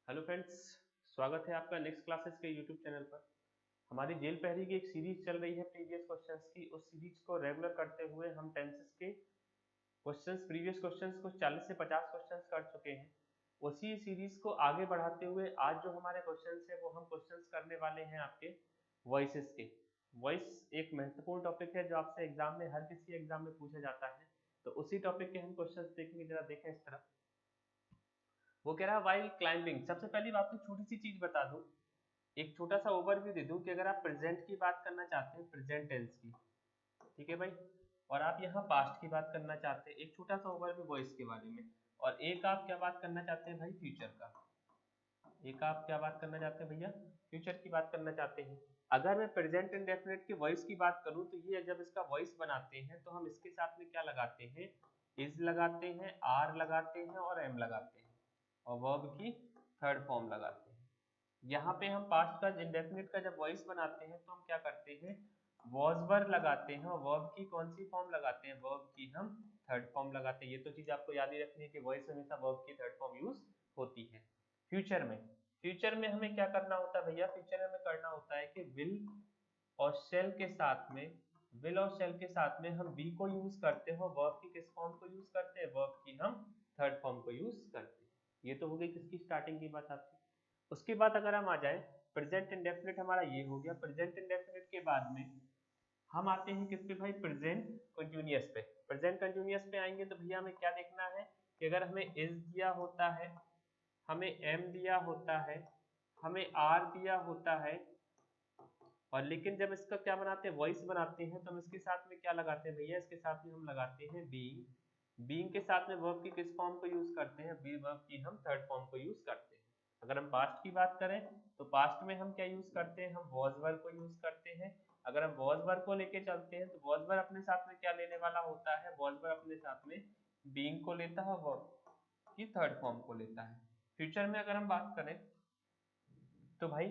Hello friends, स्वागत है आपका नेक्स्ट क्लासेस के यूट्यूब चैनल पर। हमारी जेल पहरी की एक सीरीज चल रही है प्रीवियस क्वेश्चंस की। उस सीरीज को रेगुलर करते हुए हम टेंसेस के क्वेश्चंस, प्रीवियस क्वेश्चंस कुछ 40 से 50 क्वेश्चंस कर चुके हैं। उसी सीरीज को आगे बढ़ाते हुए आज जो हमारे क्वेश्चंस है वो हम क्वेश्चंस करने वाले हैं आपके वॉइसेस के। वॉइस एक महत्वपूर्ण टॉपिक है जो आपसे एग्जाम में, हर किसी एग्जाम में पूछा जाता है। तो उसी टॉपिक के हम क्वेश्चंस देखेंगे। जरा देखें इस तरफ। वो कह रहा है वाइल क्लाइंबिंग। सबसे पहली बात तो छोटी सी चीज बता दूं, एक छोटा सा ओवरव्यू दे दूं कि अगर आप प्रेजेंट की बात करना चाहते हैं, प्रेजेंट टेंस की, ठीक है भाई, और आप यहाँ पास्ट की बात करना चाहते हैं, एक छोटा सा ओवरव्यू वॉइस के बारे में, और एक आप क्या बात करना चाहते हैं भाई, फ्यूचर का। एक आप क्या बात करना चाहते हैं भैया, फ्यूचर की बात करना चाहते हैं। अगर मैं प्रेजेंट इंडेफिनिट की वॉइस की बात करूं तो ये जब इसका वॉइस बनाते हैं तो हम इसके साथ में क्या लगाते हैं, इज लगाते हैं, आर लगाते हैं और एम लगाते हैं, और वर्ब की थर्ड फॉर्म लगाते हैं। यहाँ पे हम पास्ट का इंडेफिनिट का जब वॉइस बनाते हैं तो हम क्या करते हैं, वॉज वर लगाते हैं, और वर्ब की कौन सी फॉर्म लगाते हैं, वर्ब की हम थर्ड फॉर्म लगाते हैं। ये तो चीज आपको याद ही रखनी है कि वॉइस हमेशा वर्ब की थर्ड फॉर्म यूज होती है। फ्यूचर में हमें क्या करना होता है भैया, फ्यूचर में हमें करना होता है कि विल और शेल के साथ में, विल और शेल के साथ में हम बी को यूज करते हैं, वर्ब की किस फॉर्म को यूज करते हैं, वर्ब की हम थर्ड फॉर्म को यूज करते हैं। ये तो हो गई किसकी, स्टार्टिंग की बात आपकी। उसके बाद अगर हम आ जाए, प्रेजेंट इंडेफिनिट हमारा ये हो गया। प्रेजेंट इंडेफिनिट के बाद में हम आते हैं किस पे भाई, प्रेजेंट कंटिन्यूअस पे। प्रेजेंट कंटिन्यूअस पे आएंगे तो भैया हमें क्या देखना है कि अगर हमें इज दिया होता है, हमें एम दिया होता है, हमें आर दिया होता है, और लेकिन जब इसका क्या बनाते हैं, वॉइस बनाते हैं, तो हम इसके साथ में क्या लगाते हैं भैया, इसके साथ में हम लगाते हैं बीइंग। बीइंग के साथ में वर्ब की किस फॉर्म को यूज करते हैं, बी वर्ब की हम थर्ड फॉर्म को यूज करते हैं। अगर हम पास्ट की बात करें तो पास्ट में हम क्या यूज करते हैं, हम वॉज वर्ब को यूज करते हैं। अगर हम वॉज वर्ब को लेके चलते हैं तो वॉज वर्ब अपने साथ में क्या लेने वाला होता है, वॉज वर्ब अपने साथ में बीइंग को लेता है, वर्ब की थर्ड फॉर्म को लेता है। फ्यूचर में अगर हम बात करें तो भाई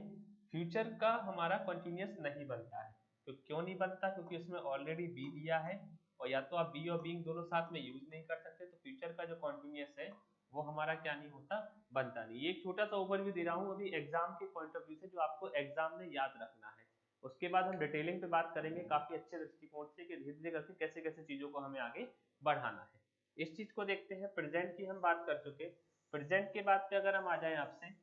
फ्यूचर का हमारा कंटिन्यूअस नहीं बनता है। तो क्यों नहीं बनता, क्योंकि उसमें ऑलरेडी बी दिया है, और या तो आप बी और बीइंग दोनों साथ में यूज नहीं कर सकते, तो फ्यूचर का जो कंटिन्यूअस है वो हमारा क्या नहीं होता, बनता नहीं। ये एक छोटा सा ओवरव्यू दे रहा हूँ अभी एग्जाम के पॉइंट ऑफ व्यू से, जो आपको एग्जाम में याद रखना है। उसके बाद हम डिटेलिंग पे बात करेंगे काफी अच्छे दृष्टिकोण से कि धीरे धीरे करके कैसे कैसे चीजों को हमें आगे बढ़ाना है। इस चीज को देखते हैं। प्रेजेंट की हम बात कर चुके, प्रेजेंट के बाद पे अगर हम आ जाए आपसे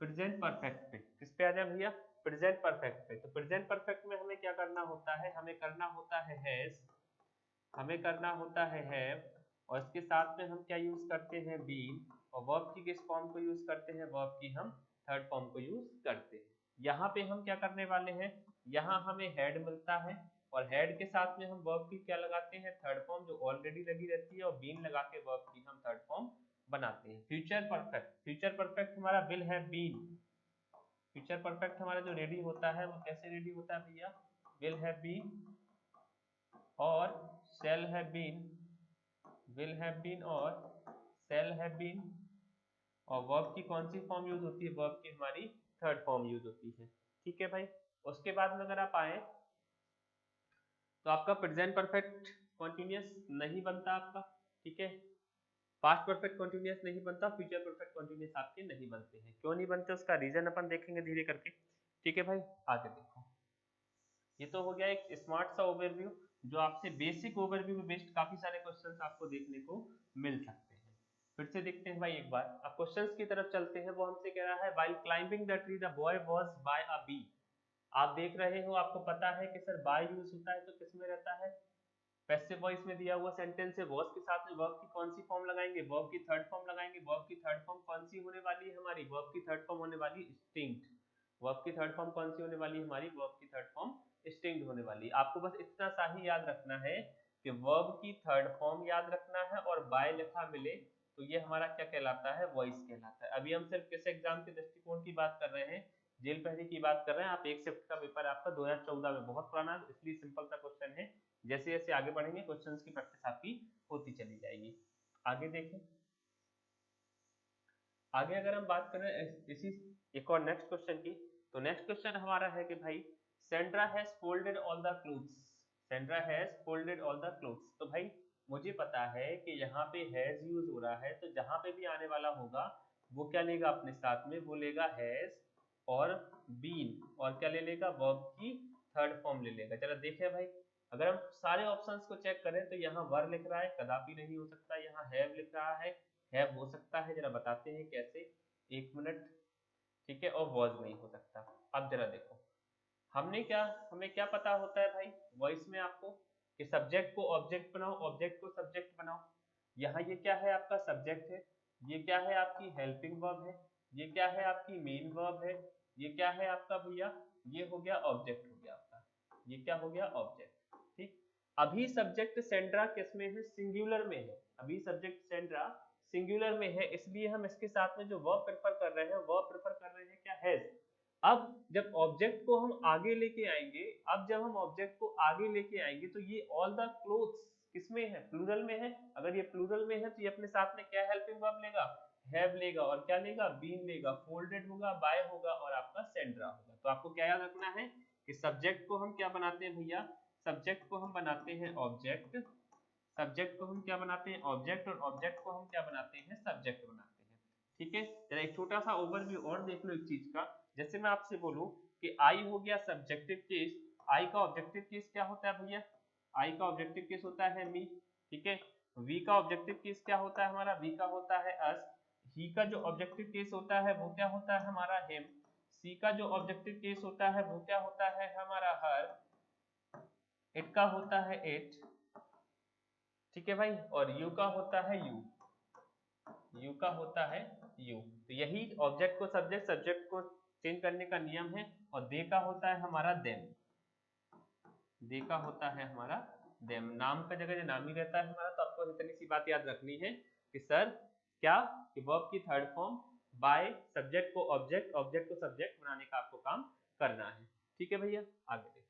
प्रेजेंट परफेक्ट पे, किस पे आ जाए भैया, प्रेजेंट परफेक्ट पे। तो प्रेजेंट परफेक्ट में हमें क्या करना होता है, हमें करना होता है हैज, हमें करना होता है हैव, और इसके साथ में हम क्या यूज करते हैं, बीन, और वर्ब की किस फॉर्म को यूज करते हैं, वर्ब की हम थर्ड फॉर्म को यूज करते हैं। यहाँ पे हम क्या करने वाले हैं, यहाँ हमें हेड मिलता है, और हेड के साथ में हम वर्ब की क्या लगाते हैं, थर्ड फॉर्म जो ऑलरेडी लगी रहती है, और बीन लगा के वर्ब की हम थर्ड फॉर्म बनाते हैं। फ्यूचर परफेक्ट, फ्यूचर परफेक्ट हमारा will have been. Future perfect हमारा जो रेडी होता है वो कैसे रेडी होता है भैया, विल हैव बीन और shall have been, will have been और शैल हैव बीन, और वर्ब की कौन सी फॉर्म यूज होती है, वर्ब की हमारी थर्ड फॉर्म यूज होती है। ठीक है भाई। उसके बाद में अगर आप आए तो आपका प्रेजेंट परफेक्ट कॉन्टिन्यूअस नहीं बनता आपका, ठीक है। पास्ट परफेक्ट कॉन्टिन्यूअस नहीं बनता, फ्यूचर परफेक्ट कॉन्टिन्यूअस आपके नहीं बनते हैं। क्यों नहीं बनते उसका रीजन अपन देखेंगे धीरे करके, ठीक है भाई। आगे देखो, ये तो हो गया एक स्मार्ट सा ओवरव्यू, जो आपसे बेसिक ओवरव्यू में बेस्ड काफी सारे क्वेश्चंस आपको देखने को मिल सकते हैं। फिर से देखते हैं भाई एक बार, अब क्वेश्चंस की तरफ चलते हैं। वो हमसे कह रहा है while climbing the tree the boy was by a bee. आप देख रहे हो, आपको पता है कि सर बाय यूज होता है तो किस में रहता है, पैसिव वॉइस में दिया हुआ सेंटेंस है, वर्ब के साथ में वर्ब की कौन सी फॉर्म लगाएंगे, वर्ब की थर्ड फॉर्म लगाएंगे। वर्ब की थर्ड फॉर्म कौन सी होने वाली है हमारी, वर्ब की थर्ड फॉर्म होने वाली स्टिंक्ट। वर्ब की थर्ड फॉर्म कौन सी होने वाली है हमारी, वर्ब की थर्ड फॉर्म स्टिंक्ट होने वाली। आपको बस इतना सा ही याद रखना है कि वर्ब की थर्ड फॉर्म याद रखना है, और बाय लिखा मिले तो ये हमारा क्या कहलाता है, वॉइस कहलाता है। अभी हम सिर्फ किस एग्जाम के दृष्टिकोण की बात कर रहे हैं, जेल पहरी की बात कर रहे हैं। आप एक शिफ्ट का पेपर आपका 2014 में, बहुत पुराना, इसलिए सिंपल सा क्वेश्चन है। जैसे जैसे आगे बढ़ेंगे क्वेश्चंस की प्रैक्टिस आपकी होती चली जाएगी। आगे देखें, आगे अगर हम बात करें इसी एक और नेक्स्ट क्वेश्चन की, तो नेक्स्ट क्वेश्चन हमारा है कि भाई Sandra has folded all the clothes, Sandra has folded all the clothes. तो भाई मुझे पता है कि यहाँ पे हैज यूज हो रहा है, तो जहां पे भी आने वाला होगा वो क्या लेगा अपने साथ में, वो लेगा हैज और बीन, और क्या ले लेगा, वर्ब की थर्ड फॉर्म ले लेगा। चलो देखें भाई, अगर हम सारे ऑप्शंस को चेक करें तो यहाँ वर लिख रहा है, कदापि नहीं हो सकता। यहाँ हैव लिख रहा है, हैव हो सकता है, जरा बताते हैं कैसे, एक मिनट, ठीक है, और वॉज नहीं हो सकता। अब जरा देखो, हमें क्या पता होता है भाई वॉइस में आपको, कि सब्जेक्ट को ऑब्जेक्ट बनाओ, ऑब्जेक्ट को सब्जेक्ट बनाओ। यहाँ ये क्या है, आपका सब्जेक्ट है, ये क्या है, आपकी हेल्पिंग वर्ब है, ये क्या है, आपकी मेन वर्ब है, ये क्या है आपका भैया, ये हो गया ऑब्जेक्ट हो गया आपका, ये क्या हो गया, ऑब्जेक्ट। ठीक, अभी सब्जेक्ट सेंड्रा किस में है, सिंगुलर में है। अभी सब्जेक्ट सेंड्रा सिंगुलर में है, इसलिए हम इसके साथ में जो वर्ब प्रेफर कर रहे हैं, वर्ब प्रेफर कर रहे हैं क्या, हैज। अब जब ऑब्जेक्ट को हम आगे लेके आएंगे, अब जब हम ऑब्जेक्ट को आगे लेके आएंगे तो ये ऑल द क्लोथ्स किसमें है, प्लूरल में है। अगर ये प्लूरल में है तो ये अपने साथ में क्या हेल्पिंग वर्ब लेगा, हैव लेगा, और क्या लेगा, बीन लेगा, फोल्डेड होगा, बाय होगा, और आपका सेंड्रा होगा। तो आपको क्या याद रखना है कि सब्जेक्ट को हम क्या बनाते हैं भैया, सब्जेक्ट को हम बनाते हैं ऑब्जेक्ट, सब्जेक्ट को हम क्या बनाते हैं, ऑब्जेक्ट, और ऑब्जेक्ट को हम क्या बनाते हैं, सब्जेक्ट बनाते हैं। ठीक है, जरा एक छोटा सा ओवरव्यू और देख लो एक चीज का। जैसे मैं आपसे बोलूं कि आई हो गया सब्जेक्टिव केस, आई का ऑब्जेक्टिव केस क्या होता है भैया, आई का ऑब्जेक्टिव केस होता है मी। ठीक है, वी का ऑब्जेक्टिव केस क्या होता है हमारा, वी का होता है अस। ही का जो ऑब्जेक्टिव केस होता है वो क्या होता है हमारा, हिम। सी का जो ऑब्जेक्टिव केस होता है वो क्या होता है हमारा, हर। इट का होता है इट, ठीक है भाई, और यू का होता है यू, यू का होता है यू। तो यही ऑब्जेक्ट को सब्जेक्ट, सब्जेक्ट को चेंज करने का नियम है। और दे का होता है हमारा देम, दे का होता है हमारा देम। नाम का जगह जो नाम ही रहता है हमारा। तो आपको इतनी सी बात याद रखनी है कि सर क्या, कि वर्ब की थर्ड फॉर्म बाय, सब्जेक्ट को ऑब्जेक्ट, ऑब्जेक्ट को सब्जेक्ट बनाने का आपको काम करना है। ठीक है भैया, आगे देखिए।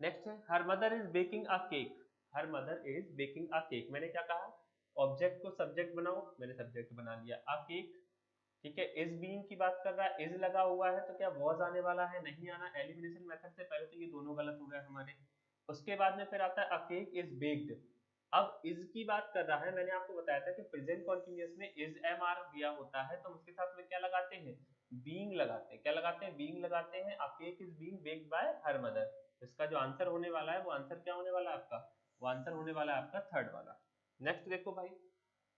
नेक्स्ट है her mother is baking a cake, her mother is baking a cake. मैंने क्या कहा, ऑब्जेक्ट को सब्जेक्ट बनाओ, मैंने सब्जेक्ट बना लिया, अ केक। ठीक है, इज बीइंग की बात कर रहा है, इज लगा हुआ है तो क्या वॉज आने वाला है, नहीं आना। एलिमिनेशन मेथड से पहले तो ये दोनों गलत हो गए हमारे। उसके बाद में फिर आता है अ केक इज बेक्ड। अब इज की बात कर रहा है, मैंने आपको बताया था कि प्रेजेंट कॉन्टिन्यूअस में इज एम आर दिया होता है तो हम उसके साथ में क्या लगाते हैं, बीइंग लगाते हैं। क्या लगाते हैं, बीइंग लगाते हैं। अ cake is being baked bye her mother. इसका जो आंसर होने वाला है वो आंसर क्या होने वाला है आपका, वो आंसर होने वाला है आपका थर्ड वाला। नेक्स्ट देखो भाई,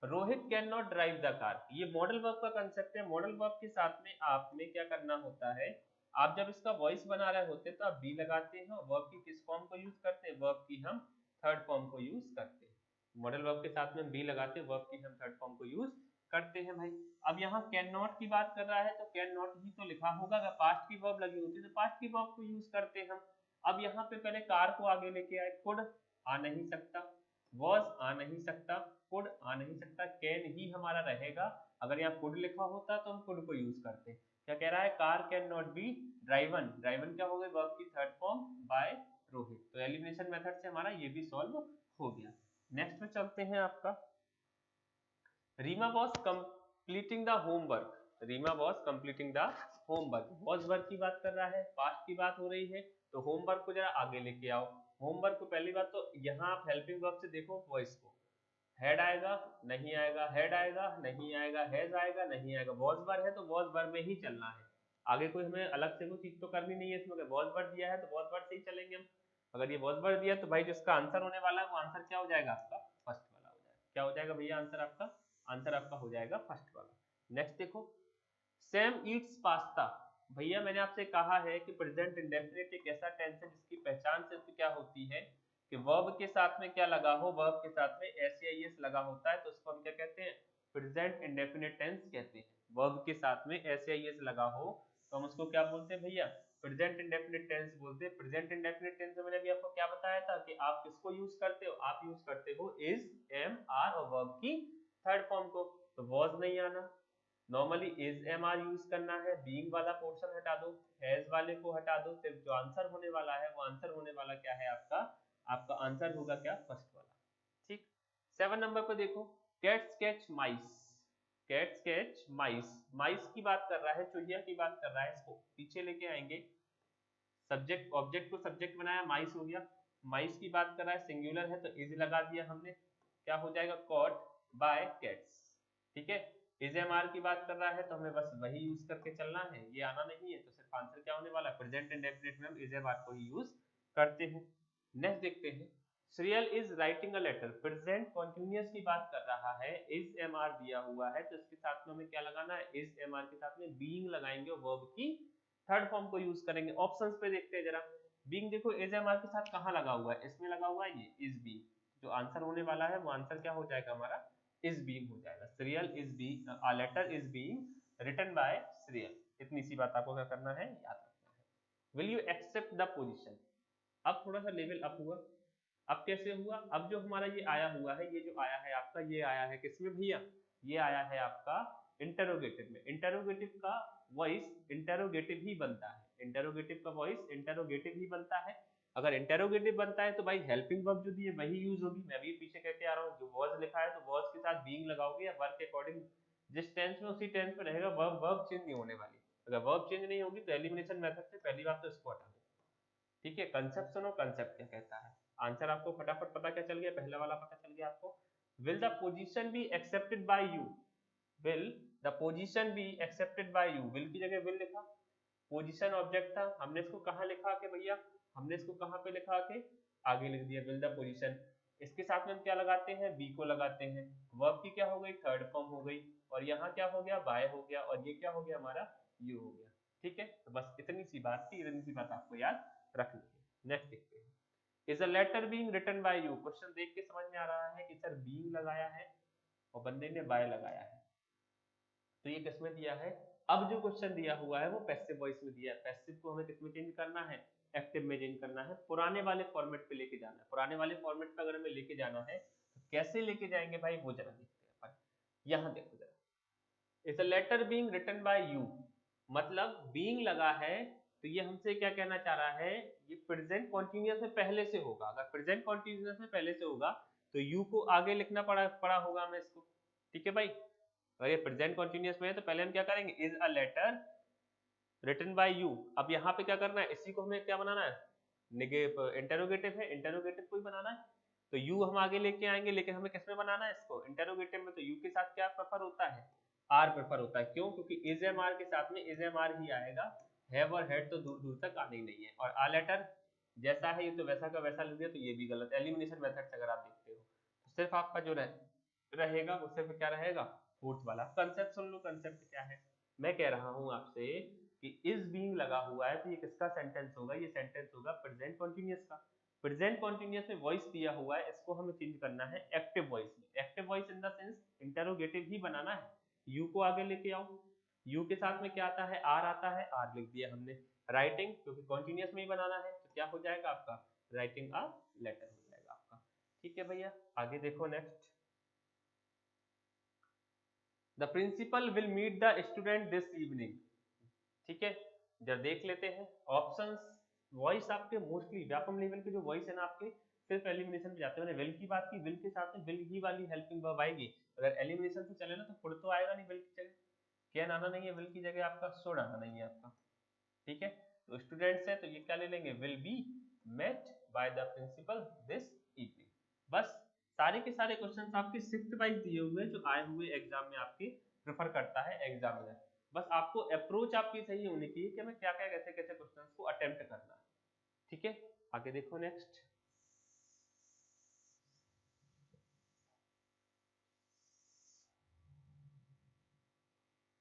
Rohit can not drive the car. ये मॉडल वर्ब का कंसेप्ट है। मॉडल वर्ब के साथ में आपने क्या करना होता है, आप जब इसका वॉइस बना रहे होते हैं तो आप बी लगाते हैं, और वर्ब की किस फॉर्म को यूज करते हैं, वर्ब की हम थर्ड फॉर्म को यूज करते हैं। मॉडल वर्ब के साथ में बी लगाते हैं, वर्ब की हम थर्ड फॉर्म को यूज करते हैं भाई। अब यहाँ कैन नॉट की बात कर रहा है तो कैन नॉट ही तो लिखा होगा, अगर पास्ट की वर्ब लगी होती तो पास्ट की वर्ब को यूज करते हैं हम। अब यहाँ पे पहले कार को आगे लेके आए, कुड आ नहीं सकता, वॉज आ नहीं सकता, कुड आ नहीं सकता, कैन ही हमारा रहेगा। अगर यहाँ कुड लिखा होता तो हम कुड को यूज करते। क्या कह रहा है, car can not be driven, driven क्या हो गई, वर्ब की थर्ड फॉर्म बाय रोहित। तो एलिमिनेशन मेथड से हमारा ये भी सॉल्व हो गया। नेक्स्ट में चलते हैं आपका, Reema was completing the homework, Reema was completing the homework. Was work की बात कर रहा है, पास्ट की बात हो रही है, तो होमवर्क को जरा आगे लेके आओ। होमवर्क को पहली बात तो यहाँ आप हेल्पिंग वर्ब से देखो वॉइस को, हेड आएगा नहीं आएगा, हेड आएगा नहीं आएगा, हैज आएगा नहीं आएगा। वॉज वर्ब है तो वॉज वर्ब में ही चलना है, आगे कोई हमें अलग से कोई चीज तो करनी नहीं है इसमें। अगर वॉज वर्ब दिया है तो वॉज वर्ब से ही चलेंगे हम। अगर ये वॉज वर्ब दिया तो भाई जिसका आंसर होने वाला है वो आंसर क्या हो जाएगा आपका, फर्स्ट वाला हो जाएगा। क्या हो जाएगा भैया आंसर आपका, आंसर आपका हो जाएगा फर्स्ट वाला। नेक्स्ट देखो, सैम ईट्स पास्ता। भैया मैंने आपसे कहा है कि प्रेजेंट इंडेफिनिट एक ऐसा टेंस है जिसकी पहचान सिर्फ क्या होती है कि वर्ब के साथ में क्या लगा हो, वर्ब के साथ में एस या एस लगा होता है तो उसको हम क्या कहते हैं, प्रेजेंट इंडेफिनिट टेंस कहते हैं। वर्ब के साथ में एस या एस लगा हो तो हम उसको क्या बोलते हैं भैया, प्रेजेंट इंडेफिनिट टेंस बोलते हैं। प्रेजेंट इंडेफिनिट टेंस में मैंने अभी आपको क्या बताया था कि आप किसको यूज करते हो, आप यूज करते हो इज, एम, आर और वर्ब की थर्ड फॉर्म को। तो वॉज नहीं आना, normally is am are use करना है, बीइंग वाला पोर्शन हटा दो, हैज वाले को हटा दो, सिर्फ जो आंसर होने वाला है वो आंसर होने वाला क्या है आपका, आपका आंसर होगा क्या, फर्स्ट वाला। ठीक, 7 नंबर पर देखो, कैट्स कैच माइस, कैट्स कैच माइस। माइस की बात कर रहा है, चुहिया की बात कर रहा है, इसको पीछे लेके आएंगे। सब्जेक्ट ऑब्जेक्ट को सब्जेक्ट बनाया, माइस हो गया, माइस की बात कर रहा है, सिंगुलर है तो इज लगा दिया हमने, क्या हो जाएगा कॉट बाय कैट्स। ठीक है, इज एम आर की बात कर रहा है तो हमें बस वही यूज करके चलना है, ये आना नहीं है, तो सिर्फ आंसर क्या होने वाला है, प्रेजेंट इंडेफिनिट में हम इज एम आर को ही यूज करते हैं। नेक्स्ट देखते हैं, Shreyal is writing a letter, present continuous की बात कर रहा है, इज एम आर दिया हुआ है तो इसके साथ में हमें क्या लगाना है, इज एम आर के साथ में बीइंग लगाएंगे और वर्ब की थर्ड फॉर्म को यूज करेंगे। ऑप्शंस पे देखते हैं जरा, बीइंग देखो इज एम आर के साथ कहाँ लगा हुआ है, इसमें लगा हुआ है ये इज बीइंग, जो आंसर होने वाला है वो आंसर क्या हो जाएगा हमारा, इज बीइंग हो जाएगा। Shreyal is being, a letter is being written by Shreyal, इतनी सी बात आपको क्या करना है, याद रखना है। Will you accept the position, अब थोड़ा सा लेवल अप हुआ, अब कैसे हुआ, अब जो हमारा ये आया हुआ है, ये जो आया है आपका, ये आया है किसमें भैया, ये आया है आपका इंटरोगेटिव में। इंटरोगेटिव का वॉइस इंटरोगेटिव ही बनता है, इंटरोगेटिव का वॉइस इंटरोगेटिव ही बनता है। अगर इंटरोगेटिव बनता है तो भाई हेल्पिंग वर्ब जो दी है वही यूज होगी। मैं भी पीछे कहते आ रहा हूँ, जो वॉज लिखा है तो वॉज के साथ बीइंग लगाओगे या वर्ब के अकॉर्डिंग जिस टेंस में उसी टेंस में रहेगा, वर्ब वर्ब चेंज नहीं होने वाली। अगर वर्ब चेंज नहीं होगी तो एलिमिनेशन मेथड से पहली बात तो इसको हटा दो। ठीक है, कंसेप्ट सुनो, कंसेप्ट क्या कहता है, आंसर आपको फटाफट पता क्या चल गया, पहला वाला पता चल गया आपको। Will the position be accepted by you, will the position be accepted by you, will की जगह विल लिखा, पोजीशन ऑब्जेक्ट था, हमने इसको कहाँ लिखा के भैया, हमने इसको कहाँ पे लिखा के आगे लिख दिया, विल द पोजीशन। इसके साथ में हम क्या लगाते हैं, बी को लगाते हैं, वर्ब की क्या हो गई, थर्ड फॉर्म हो गई, और यहाँ क्या हो गया, बाय हो गया, और ये क्या हो गया हमारा, यू हो गया। ठीक है, तो बस इतनी सी बात थी, इतनी सी बात आपको याद रखनी है। नेक्स्ट देखते हैं, is a letter being written by you, question देख के समझ में आ रहा है कि सर बीइंग लगाया है और बंदे ने बाय लगाया है, तो ये किसमें दिया है। अब जो क्वेश्चन दिया हुआ है वो पैसिव वॉइस में दिया है, पैसिव को हमें किसमें चेंज करना है, एक्टिव में चेंज करना है, पुराने वाले फॉर्मेट पे लेके जाना है। पुराने वाले फॉर्मेट पे अगर हमें लेके जाना है तो कैसे लेके जाएंगे भाई, वो जरा देखते हैं अपन। यहाँ देखो जरा, is a letter being written by you, मतलब बीइंग लगा है तो ये हमसे क्या कहना चाह रहा है, ये प्रेजेंट कॉन्टिन्यूअस में पहले से होगा। अगर प्रेजेंट कॉन्टिन्यूअस में पहले से होगा तो यू को आगे लिखना पड़ा होगा हमें इसको। ठीक है भाई, अगर ये प्रेजेंट कॉन्टिन्यूअस में है तो पहले हम क्या करेंगे, is a letter written by you. अब यहाँ पे क्या करना है, इसी को हमें क्या बनाना है, इंटरोगेटिव है, इंटरोगेटिव को ही बनाना है, तो यू हम आगे लेके आएंगे, लेकिन हमें किसमें बनाना है इसको, इंटरोगेटिव में। तो यू के साथ क्या प्रेफर होता है, आर प्रेफर होता है, क्यों, क्योंकि इज एम आर के साथ में इज एम आर ही आएगा, हैव और हेड तो दूर दूर तक आने ही नहीं है। और आ लेटर जैसा है ये तो वैसा का वैसा लिख दिया, तो ये भी गलत। एलिमिनेशन मेथड से अगर आप देखते हो तो सिर्फ आपका जो रहेगा वो सिर्फ क्या रहेगा, फोर्थ वाला। कंसेप्ट सुन लो, कंसेप्ट क्या है, मैं कह रहा हूं आपसे कि इज बीइंग लगा हुआ है तो ये किसका सेंटेंस होगा, ये सेंटेंस होगा प्रेजेंट कॉन्टिन्यूअस का। प्रेजेंट कॉन्टिन्यूअस में वॉइस दिया हुआ है, इसको हमें चेंज करना है एक्टिव वॉइस में। Active voice in the sense interrogative ही बनाना है, यू को आगे लेके आओ, यू के साथ में क्या आता है, आर आता है, आर लिख दिया हमने। राइटिंग, क्योंकि कॉन्टिन्यूअस में ही बनाना है तो क्या हो जाएगा आपका, राइटिंग अ लेटर हो जाएगा आपका। ठीक है भैया, आगे देखो next, the principal will meet the student this evening. ठीक है, जब देख लेते हैं ऑप्शंस, वॉइस आपके मोस्टली व्यापम लेवल के जो वॉइस है ना आपके सिर्फ एलिमिनेशन पे जाते हैं। मैंने विल की बात की, विल के साथ में विल ही वाली हेल्पिंग वर्ब आएगी। अगर एलिमिनेशन से चले ना तो फुड तो आएगा नहीं विल की जगह, कैन आना नहीं है विल की जगह, आपका शुड आना नहीं है आपका। ठीक है, तो स्टूडेंट्स है तो ये क्या ले लेंगे, will be met by the principal this evening. बस सारे के सारे क्वेश्चंस आपके शिफ्ट वाइज दिए हुए जो आए हुए एग्जाम में आपके प्रेफर करता है एग्जामिनर। बस आपको अप्रोच आपकी सही होनी चाहिए कि हमें क्या क्या कैसे कैसे क्वेश्चंस को अटेम्प्ट करना है। ठीक है, आगे देखो next,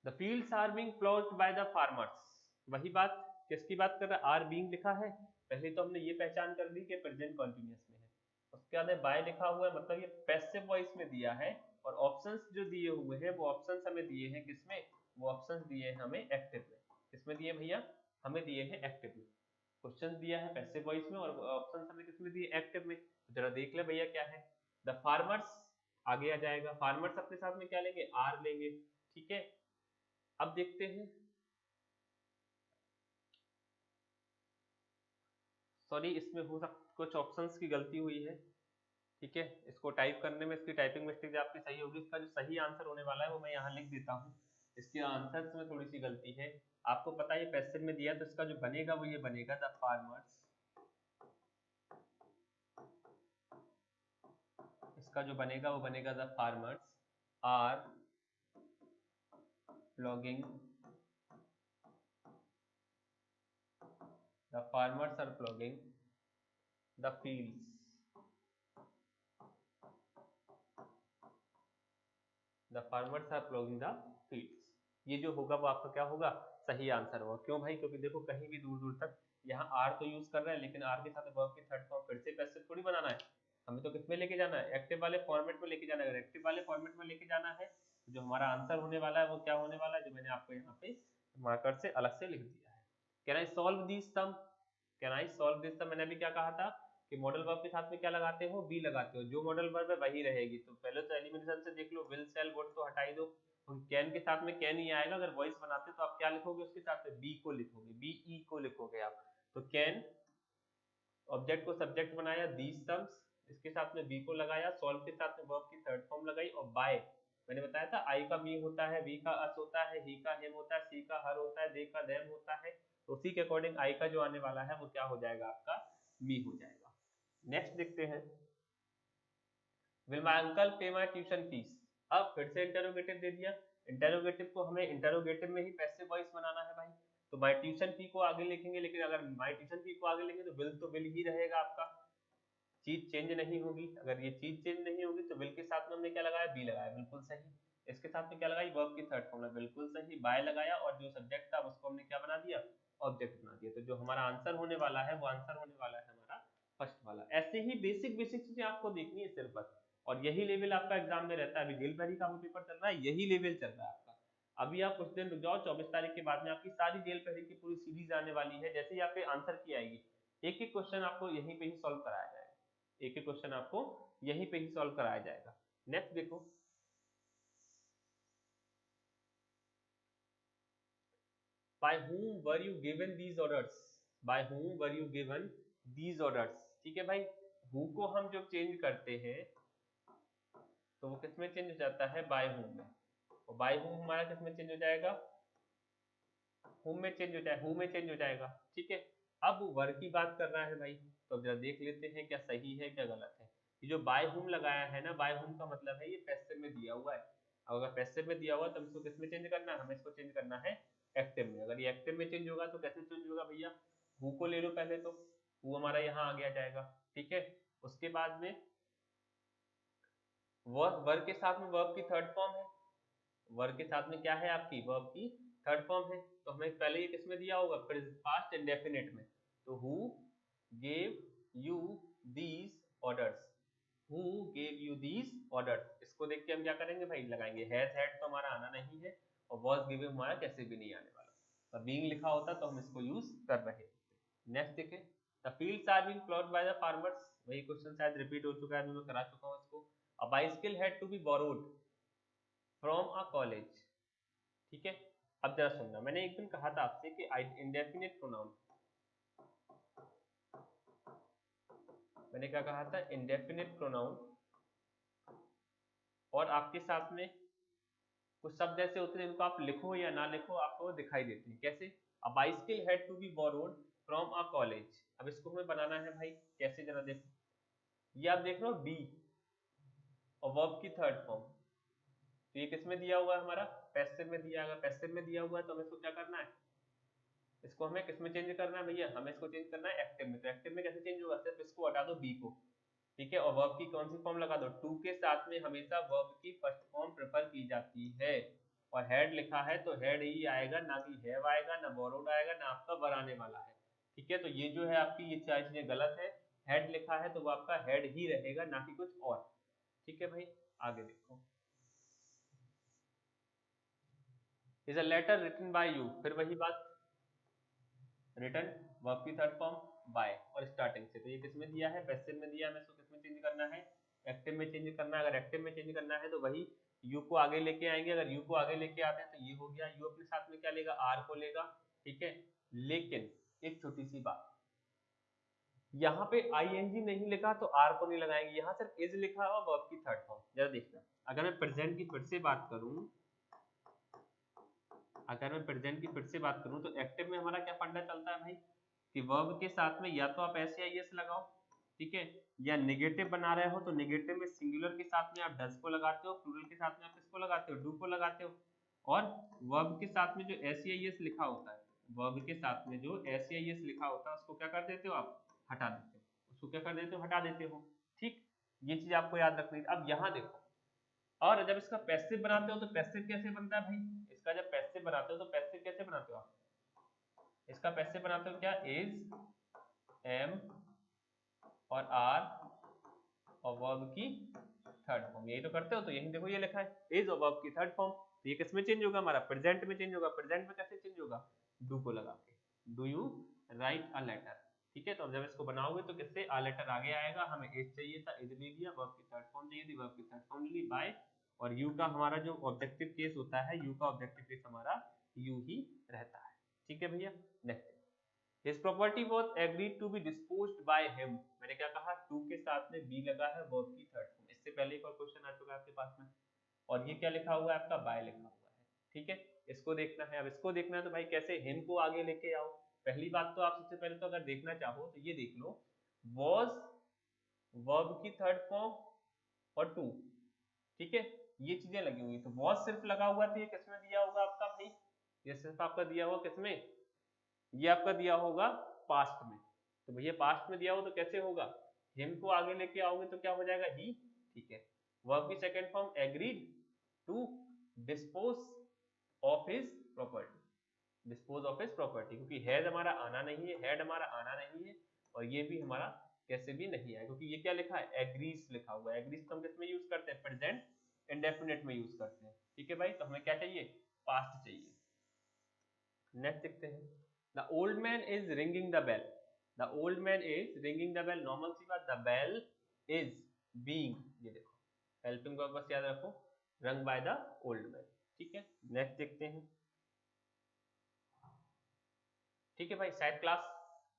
the fields are being plotted by the farmers. वही बात, किसकी बात कर रहा है, आर बीइंग लिखा है, पहले तो हमने ये पहचान कर ली कि प्रेजेंट कॉन्टिन्यूअस में है, उसके बाद बाय लिखा हुआ है, मतलब ये पैसिव वॉइस में दिया है। और ऑप्शंस जो दिए हुए हैं वो ऑप्शंस हमें दिए हैं किसमें, वो ऑप्शंस दिए हैं हमें एक्टिव में। किसमें दिए भैया, हमें दिए हैं एक्टिव में। क्वेश्चन दिया है पैसिव वॉइस में और ऑप्शंस हमें किसमें दिए, एक्टिव में। तो जरा देख ले भैया क्या है, द फार्मर्स आगे आ जाएगा, फार्मर्स अपने साथ में क्या लेंगे, आर लेंगे। ठीक है, अब देखते हैं, सॉरी इसमें हो सकता कुछ ऑप्शंस की गलती हुई है। ठीक है, इसको टाइप करने में इसकी टाइपिंग मिस्टेक आपकी सही होगी, इसका जो सही आंसर होने वाला है वो मैं यहाँ लिख देता हूँ। इसके आंसर्स में थोड़ी सी गलती है। आपको पता है ये पैसिव में दिया, तो इसका जो बनेगा वो ये बनेगा, द फार्मर्स, इसका जो बनेगा वो बनेगा the farmers are ploughing, the farmers are ploughing the fields, the farmers are ploughing the fields. ये जो होगा वो आपका क्या होगा, सही आंसर होगा। क्यों भाई, क्योंकि देखो कहीं भी दूर दूर तक यहाँ आर तो यूज कर रहा है, लेकिन आर के साथ वर्ब की थर्ड फॉर्म फिर से पैसिव थोड़ी बनाना है, हमें तो किस में लेके जाना है, एक्टिव वाले फॉर्मेट में लेके जाना है। अगर एक्टिव वाले फॉर्मेट में लेके जाना है तो जो हमारा आंसर होने वाला है वो क्या होने वाला है, जो मैंने आपको यहाँ पे मार्कर से अलग से लिख दिया है। Can I solve this sum, can I solve this sum, मैंने अभी क्या कहा था कि मॉडल वर्ब के साथ में क्या लगाते हो, बी लगाते हो, जो मॉडल वर्ब है वही रहेगी। तो पहले तो एलिमिनेशन से देख लो, विल सेल वुड तो हटा ही दो, कैन के साथ में कैन ही आएगा। अगर वॉइस बनाते तो आप क्या लिखोगे, उसके साथ में बी को लिखोगे, बी ई को लिखोगे आप। तो कैन ऑब्जेक्ट को सब्जेक्ट बनाया, दीज सम्स इसके साथ में बी को लगाया, सॉल्व के साथ में वर्ब की थर्ड फॉर्म लगाई, और बाय मैंने बताया था आई का मी होता है, वी का अस होता है, ही का हिम होता है, सी का हर होता है, दे का देम होता है। तो उसी के अकॉर्डिंग आई का जो आने वाला है वो क्या हो जाएगा, आपका मी हो जाएगा। नेक्स्ट देखते हैं, विल माय अंकल पे माय ट्यूशन फीस। अब फिर से इंटरोगेटिव दे दिया, इंटरोगेटिव को हमें इंटरोगेटिव में ही पैसिव वॉइस बनाना है भाई। तो माय ट्यूशन फी को आगे लिखेंगे, लेकिन अगर माय ट्यूशन फी को आगे लिखेंगे तो विल ही रहेगा आपका, चीज चेंज नहीं होगी। अगर ये चीज चेंज नहीं होगी तो विल के साथ में हमने क्या लगाया, बी लगाया, बिल्कुल सही। इसके साथ में क्या लगाई, वर्ब की थर्ड फॉर्म, बिल्कुल सही। बाय लगाया और जो सब्जेक्ट था उसको हमने क्या बना दिया, ऑब्जेक्ट बना दिया। तो जो हमारा आंसर होने वाला है वो आंसर होने वाला है हमारा फर्स्ट वाला। ऐसे ही बेसिक बेसिक चीजें आपको देखनी है सिर्फ बस, और यही लेवल आपका एग्जाम में रहता है। अभी जेल पहरी का वो पेपर चल रहा है, यही लेवल चल रहा है आपका। अभी आप कुछ दिन रुक जाओ, 24 तारीख के बाद में आपकी सारी जेल पहरी की पूरी सीरीज आने वाली है। जैसे ही आपके आंसर की आएगी, एक एक क्वेश्चन आपको यहीं पे ही सॉल्व कराया जाएगा, एक एक क्वेश्चन आपको यहीं पे ही सॉल्व कराया जाएगा। नेक्स्ट देखो, by whom were you given these orders, by whom were you given these orders। ठीक है भाई, who को हम जब चेंज करते हैं तो वो किस में चेंज हो जाता है, by whom में, और by whom हमारा किस में चेंज हो जाएगा, whom में चेंज हो जाएगा, who में चेंज हो जाएगा। ठीक है, अब वर की बात कर रहा है भाई, तो जरा देख लेते हैं क्या सही है क्या गलत है। ये जो बाय हुम लगाया है ना, बाय हुम का मतलब है ये पैसिव में दिया हुआ है। अगर पैसिव में दिया हुआ तो हमको किस में चेंज करना है, हमें इसको चेंज करना है एक्टिव में। अगर ये एक्टिव में चेंज होगा तो कैसे चेंज होगा भैया, हु को ले लो पहले, तो हु हमारा यहाँ आ गया जाएगा। ठीक है, उसके बाद में वर्ब के साथ में वर्ब की थर्ड फॉर्म है, वर्ब के साथ में क्या है आपकी, वर्ब की थर्ड फॉर्म है। तो हमें पहले ये किसमें दिया होगा, पास्ट इंडेफिनिट में। तो who gave you these orders, who gave you these orders, इसको देख के हम क्या करेंगे भाई, लगाएंगे। हैज हैड तो हमारा आना नहीं है, और वॉज गिवन हमारा कैसे भी नहीं आने वाला। तो बीइंग लिखा होता तो हम इसको यूज कर रहे थे। नेक्स्ट देखें, the fields are being plot by the farmers, वही क्वेश्चन शायद रिपीट हो चुका है, मैं करा चुका हूँ इसको। A bicycle had to be borrowed from a college. ठीक है, अब जरा सुनना, मैंने एक दिन कहा था आपसे कि इंडेफिनिट प्रोनाउन, मैंने क्या कहा था, इंडेफिनिट प्रोनाउन, और आपके साथ में कुछ शब्द ऐसे होते हैं जिनको आप लिखो या ना लिखो आपको दिखाई देते हैं। कैसे, a bicycle had to be borrowed from a college. अब इसको हमें बनाना है भाई, कैसे जरा देखो, ये आप देख रहे हो बी और वर्ब की थर्ड फॉर्म, तो ये किसमें दिया हुआ है हमारा, पैसिव में दिया। अगर पैसिव में दिया हुआ है तो हमें इसको क्या करना है, इसको हमें किसमें चेंज करना है भैया, हमें इसको चेंज करना है एक्टिव में। तो एक्टिव में कैसे चेंज होगा, सिर्फ इसको हटा दो बी को। ठीक है, और वर्ब की कौन सी फॉर्म लगा दो, टू के साथ में हमेशा वर्ब की फर्स्ट फॉर्म प्रेफर की जाती है। और हेड लिखा है तो हेड ही आएगा, ना कि हैव आएगा, ना बोरोड आएगा, ना आपका वर आने वाला है। ठीक है, तो ये जो है आपकी ये चार चीजें गलत है, हेड लिखा है तो वो आपका हेड ही रहेगा, ना कि कुछ और। ठीक है भाई, आगे देखो, is a letter written by you, फिर वही बात, रिटन वर्ब की थर्ड फॉर्म बाय और स्टार्टिंग से। तो ये किसमें दिया है, पैसिव में दिया है, हमें इसको किसमें चेंज करना है, एक्टिव में चेंज करना है। अगर एक्टिव में चेंज करना है तो वही यू को आगे लेके आएंगे। अगर यू को आगे लेके आते हैं तो ये हो गया, यू अपने साथ में क्या लेगा, आर को लेगा। ठीक है, लेकिन एक छोटी सी बात, यहाँ पे आईएनजी नहीं लिखा तो आर को नहीं लगाएंगे, यहाँ सिर्फ इज लिखा हुआ वर्ब की थर्ड फॉर्म। जरा देखना, अगर मैं प्रेजेंट की फिर से बात करूं, अगर मैं प्रेजेंट की फिर से बात करूं तो एक्टिव में हमारा क्या फंडा चलता है भाई कि वर्ब के साथ में या तो आप एस या एस लगाओ, ठीक है, या नेगेटिव बना रहे हो तो नेगेटिव में सिंगुलर के साथ में आप डज को लगाते हो, प्लूरल के साथ में आप किसको लगाते हो, डू को लगाते हो, और वर्ब के साथ में जो एस या एस लिखा होता है, वर्ब के साथ में जो एस या एस लिखा होता है उसको क्या कर देते हो आप, हटा देते हो, उसको क्या कर देते हो, हटा देते हो। ठीक, ये चीज आपको याद रखनी है। अब यहाँ देखो, और जब इसका पैसिव बनाते हो तो पैसिव कैसे बनता है भाई, इसका जब पैसिव बनाते हो तो पैसिव कैसे बनाते हो आप, इसका पैसिव बनाते हो क्या, इज, एम और आर और वर्ब की थर्ड फॉर्म, यही तो करते हो। तो यही देखो ये लिखा है इज और वर्ब की थर्ड फॉर्म, तो ये किसमें चेंज होगा, हमारा प्रेजेंट में चेंज होगा। प्रेजेंट में कैसे चेंज होगा, डू को लगा के, do you write a letter, ठीक है। तो जब इसको बनाओगे तो किससे, आ लेटर आगे आएगा, हमें इज चाहिए था, इज ले लिया, वर्ब की थर्ड फॉर्म चाहिए थी, वर्ब की थर्ड फॉर्म ले ली, बाय, और यू का हमारा जो ऑब्जेक्टिव केस होता है, यू का ऑब्जेक्टिव केस हमारा यू ही रहता है, ठीक है भैया। Next, His property was agreed to be disposed by him, मैंने क्या कहा, टू के साथ में बी लगा है, वर्ब की थर्ड फॉर्म। इससे पहले एक और क्वेश्चन आ चुका है आपके पास में, और ये क्या लिखा हुआ है आपका, बाय लिखा हुआ है, ठीक है। इसको देखना है, अब इसको देखना है तो भाई कैसे, हिम को आगे लेके आओ। पहली बात तो आप सबसे पहले तो अगर देखना चाहो तो ये देख लो, was वर्ब की थर्ड फॉर्म और टू, ठीक है, ये चीजें लगी हुई। तो was सिर्फ लगा हुआ तो ये किसमें दिया होगा आपका भाई, ये सिर्फ आपका दिया हुआ किसमें, ये आपका दिया होगा पास्ट में। तो भैया पास्ट में दिया हो तो कैसे होगा, हिम को आगे लेके आओगे तो क्या हो जाएगा, ही, ठीक है। वर्ब की second form agreed to dispose of his property, dispose of his property, क्योंकि हैज हमारा आना नहीं है, हैड हमारा आना नहीं है, और ये भी हमारा कैसे भी नहीं है, क्योंकि ये क्या लिखा है, एग्रीज लिखा हुआ है। एग्रीज तो हम किसमें यूज करते हैं, प्रेजेंट इंडेफिनिट में यूज करते हैं, ठीक है भाई। तो हमें क्या चाहिए, पास्ट चाहिए। नेक्स्ट देखते हैं, The old man is ringing the bell. The old man is ringing the bell. Normal सी बात, the bell is being, ये देखो हेल्पिंग वर्ब बस याद रखो, rung by the old man, ठीक है। नेक्स्ट देखते हैं, ठीक है भाई। शायद क्लास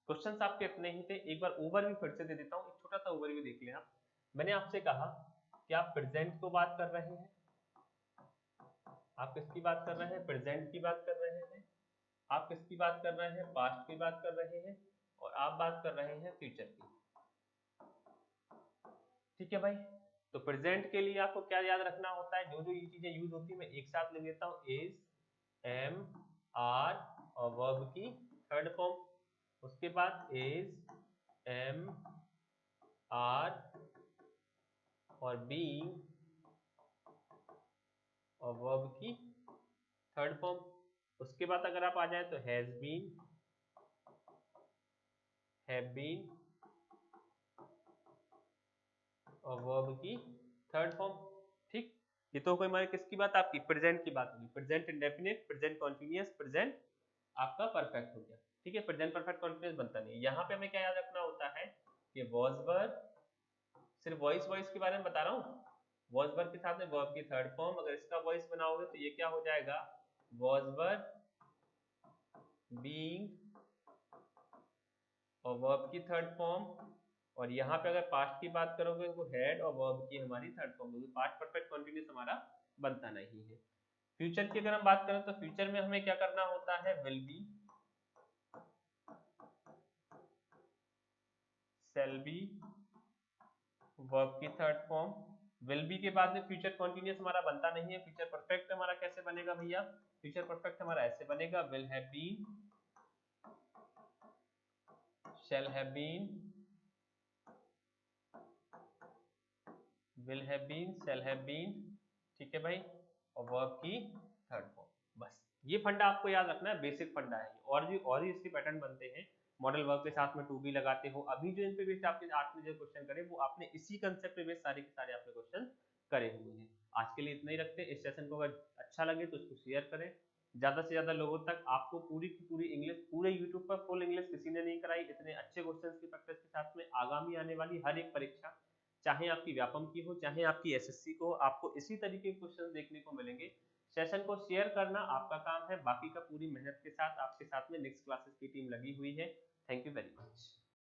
क्वेश्चंस आपके इतने ही थे, एक बार ओवरव्यू फिर से दे देता हूँ, एक छोटा सा ओवरव्यू देख लें आप। मैंने आपसे कहा कि आप प्रेजेंट को बात कर रहे हैं, आप किसकी बात कर रहे हैं, प्रेजेंट की बात कर रहे हैं, आप किसकी बात कर रहे हैं, पास्ट की बात कर रहे हैं, और आप बात कर रहे हैं फ्यूचर की, ठीक है भाई। तो प्रेजेंट के लिए आपको क्या याद रखना होता है, जो जो ये चीजें यूज होती है मैं एक साथ लिख देता हूँ, इज, एम, आर और वर्ब की थर्ड फॉर्म, उसके बाद इज, एम, आर और बीइंग और वर्ब की थर्ड फॉर्म। उसके बाद अगर आप आ जाए तो हैज बीन, हैव बीन और वर्ब की थर्ड फॉर्म, ठीक। ये तो कोई हमारी किसकी बात, आपकी प्रेजेंट की बात होगी, present indefinite, present continuous, present आपका परफेक्ट हो गया, ठीक है। प्रेजेंट परफेक्ट कॉन्टिन्यूअस बनता नहीं है। यहाँ पे हमें क्या याद रखना होता है कि वॉज वर्ब, सिर्फ वॉइस वॉइस के बारे में बता रहा हूँ, वॉज वर्ब के साथ में वर्ब की थर्ड फॉर्म, अगर इसका वॉइस बनाओगे तो ये क्या हो जाएगा, वॉज वर्ब, बीइंग और वर्ब की थर्ड फॉर्म, और यहाँ पे अगर पास्ट की बात करोगे तो हैड और वर्ब की हमारी थर्ड फॉर्म होगी। पास्ट परफेक्ट कंटीन्यूअस हमारा बनता नहीं है। फ्यूचर की अगर हम बात करें तो फ्यूचर में हमें क्या करना होता है, will be, shall be, verb की थर्ड फॉर्म। विल बी के बाद में फ्यूचर कंटीन्यूअस हमारा बनता नहीं है। फ्यूचर परफेक्ट हमारा कैसे बनेगा भैया, फ्यूचर परफेक्ट हमारा ऐसे बनेगा, will have been, shall have been, will have been, shall have been, ठीक है भाई, और वर्ब की थर्ड फॉर्म। बस ये फंडा आपको याद रखना है, बेसिक फंडा है। और भी इसके पैटर्न बनते हैं, मॉडल वर्ब के साथ में टू बी लगाते हो। अभी जो इन पे बेस्ड आपने 8 में जो क्वेश्चन करे वो आपने इसी कंसेप्ट पे बेस्ड सारे के सारे आपने क्वेश्चन करे हुए हैं। आज के लिए इतना ही रखते हैं। इस सेशन को अगर अच्छा लगे तो उसको शेयर करें ज्यादा से ज्यादा लोगों तक। आपको पूरी की पूरी इंग्लिश, पूरे यूट्यूब पर फुल इंग्लिश किसी ने नहीं कराई। इतने अच्छे क्वेश्चन की प्रैक्टिस के साथ में आगामी आने वाली हर एक परीक्षा, चाहे आपकी व्यापम की हो चाहे आपकी एसएससी को, आपको इसी तरीके के क्वेश्चन देखने को मिलेंगे। सेशन को शेयर करना आपका काम है, बाकी का पूरी मेहनत के साथ आपके साथ में नेक्स्ट क्लासेस की टीम लगी हुई है। Thank you very much.